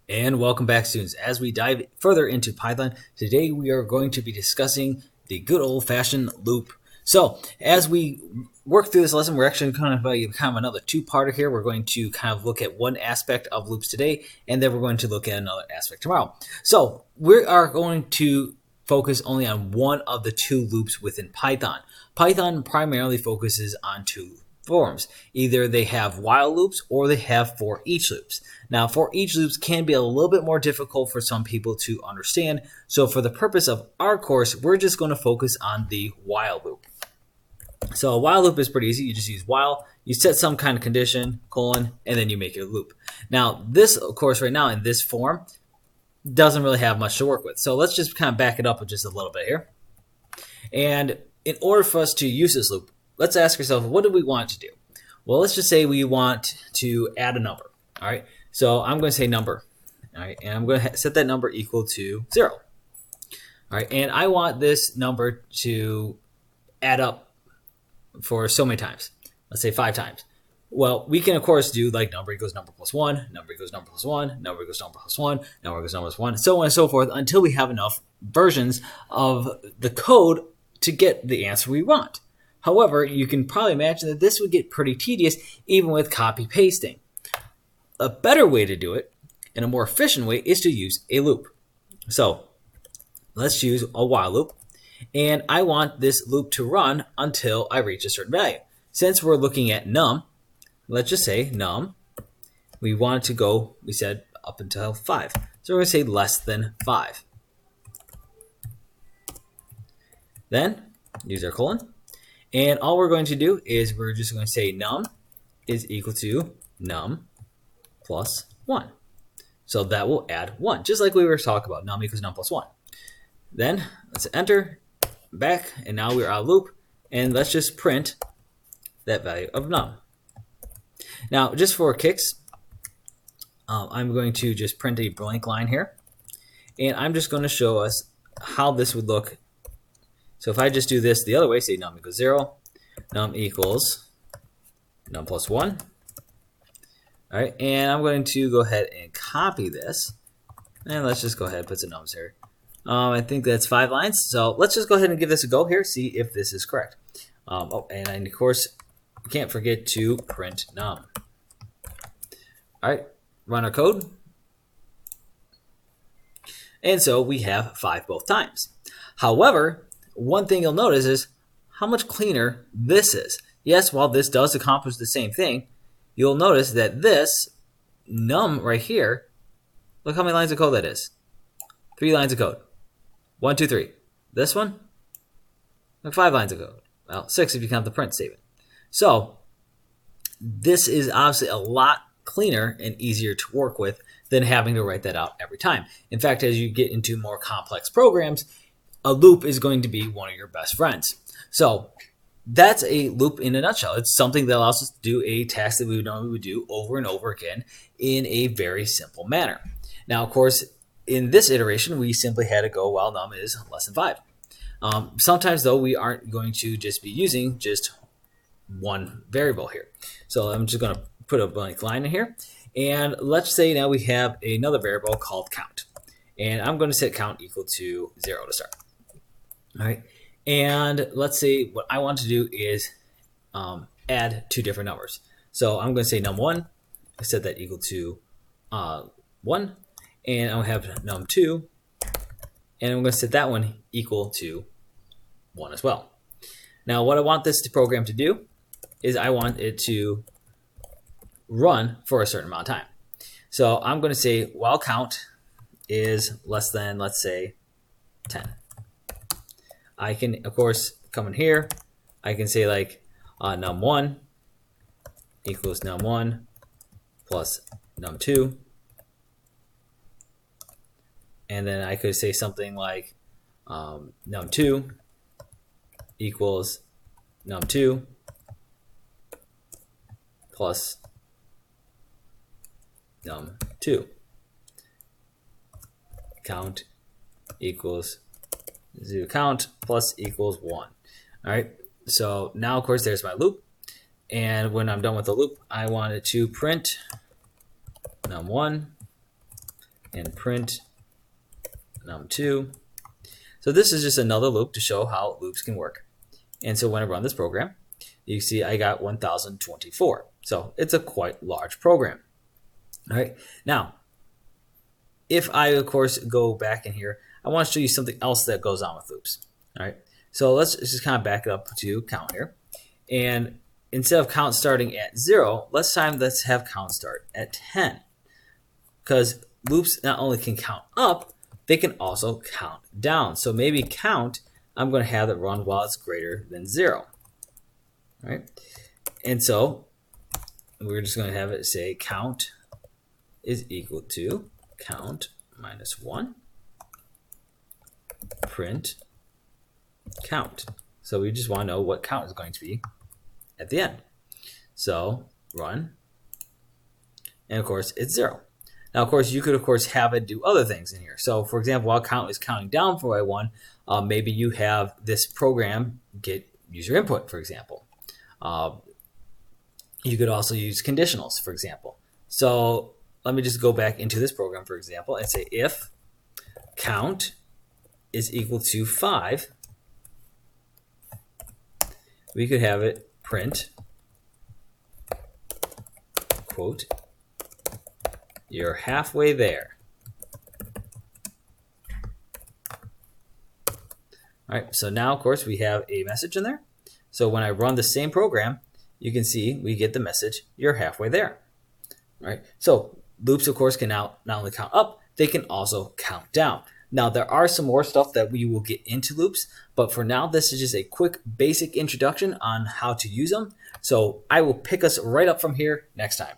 And welcome back, students. As we dive further into Python, today we are going to be discussing the good old-fashioned loop. So, as we work through this lesson, we're actually kind of another two-parter here. We're going to kind of look at one aspect of loops today, and then we're going to look at another aspect tomorrow. So, we are going to focus only on one of the two loops within Python. Python primarily focuses on two forms. Either they have while loops or they have for each loops. Now, for each loops can be a little bit more difficult for some people to understand. So for the purpose of our course, we're just going to focus on the while loop. So a while loop is pretty easy. You just use while, you set some kind of condition, colon, and then you make your loop. Now, this, of course, right now in this form doesn't really have much to work with. So let's just kind of back it up just a little bit here. And in order for us to use this loop, let's ask ourselves, what do we want to do? Well, let's just say we want to add a number. All right. So I'm going to say number. All right. And I'm going to set that number equal to 0. All right. And I want this number to add up for so many times. Let's say 5 times. Well, we can, of course, do like number equals number plus 1, number equals number plus 1, number equals number plus 1, number equals number plus 1, so on and so forth until we have enough versions of the code to get the answer we want. However, you can probably imagine that this would get pretty tedious even with copy pasting. A better way to do it, and a more efficient way, is to use a loop. So let's use a while loop, and I want this loop to run until I reach a certain value. Since we're looking at num, let's just say num, we want it to go, we said up until 5. So we're going to say less than 5. Then use our colon. And all we're going to do is we're just going to say num is equal to num plus 1. So that will add 1, just like we were talking about, num equals num plus 1. Then let's enter, back, and now we're out of loop. And let's just print that value of num. Now, just for kicks, I'm going to just print a blank line here. And I'm just going to show us how this would look. So if I just do this the other way, say num equals 0, num equals num plus 1. All right, and I'm going to go ahead and copy this. And let's just go ahead and put some nums here. I think that's 5 lines. So let's just go ahead and give this a go here, see if this is correct. And of course, we can't forget to print num. All right, run our code. And so we have 5 both times. However, one thing you'll notice is how much cleaner this is. Yes, while this does accomplish the same thing, you'll notice that this num right here, look how many lines of code that is. 3 lines of code. 1, 2, 3. This one, like 5 lines of code. Well, 6 if you count the print statement. So this is obviously a lot cleaner and easier to work with than having to write that out every time. In fact, as you get into more complex programs, a loop is going to be one of your best friends. So that's a loop in a nutshell. It's something that allows us to do a task that we normally would do over and over again in a very simple manner. Now, of course, in this iteration, we simply had to go while num is less than 5. Sometimes, though, we aren't going to just be using just one variable here. So I'm just going to put a blank line in here. And let's say now we have another variable called count. And I'm going to set count equal to 0 to start. All right. And let's say what I want to do is add 2 different numbers. So I'm going to say num1, I set that equal to 1, and I'll have num2, and I'm going to set that one equal to 1 as well. Now what I want this program to do is I want it to run for a certain amount of time. So I'm going to say while count is less than, let's say, 10. I can, of course, come in here. I can say like num1 equals num1 plus num2. And then I could say something like num2 equals num2 plus num2. Count equals 0 count plus equals 1. All right, so now, of course, there's my loop. And when I'm done with the loop, I want it to print num1 and print num2. So this is just another loop to show how loops can work. And so when I run this program, you see I got 1024. So it's a quite large program. All right. Now, if I, of course, go back in here, I want to show you something else that goes on with loops. All right. So let's just kind of back it up to count here. And instead of count starting at 0, let's have count start at 10. Because loops not only can count up, they can also count down. So maybe count, I'm going to have it run while it's greater than 0. All right. And so we're just going to have it say count is equal to count minus 1, print count. So we just want to know what count is going to be at the end. So run, and of course it's 0. Now, of course, you could, of course, have it do other things in here. So, for example, while count is counting down for y1, maybe you have this program get user input, for example. You could also use conditionals, for example. So let me just go back into this program, for example, and say if count is equal to 5, we could have it print, quote, you're halfway there. All right, so now, of course, we have a message in there. So when I run the same program, you can see we get the message, you're halfway there. All right, so loops, of course, can now not only count up, they can also count down. Now, there are some more stuff that we will get into loops, but for now, this is just a quick basic introduction on how to use them. So I will pick us right up from here next time.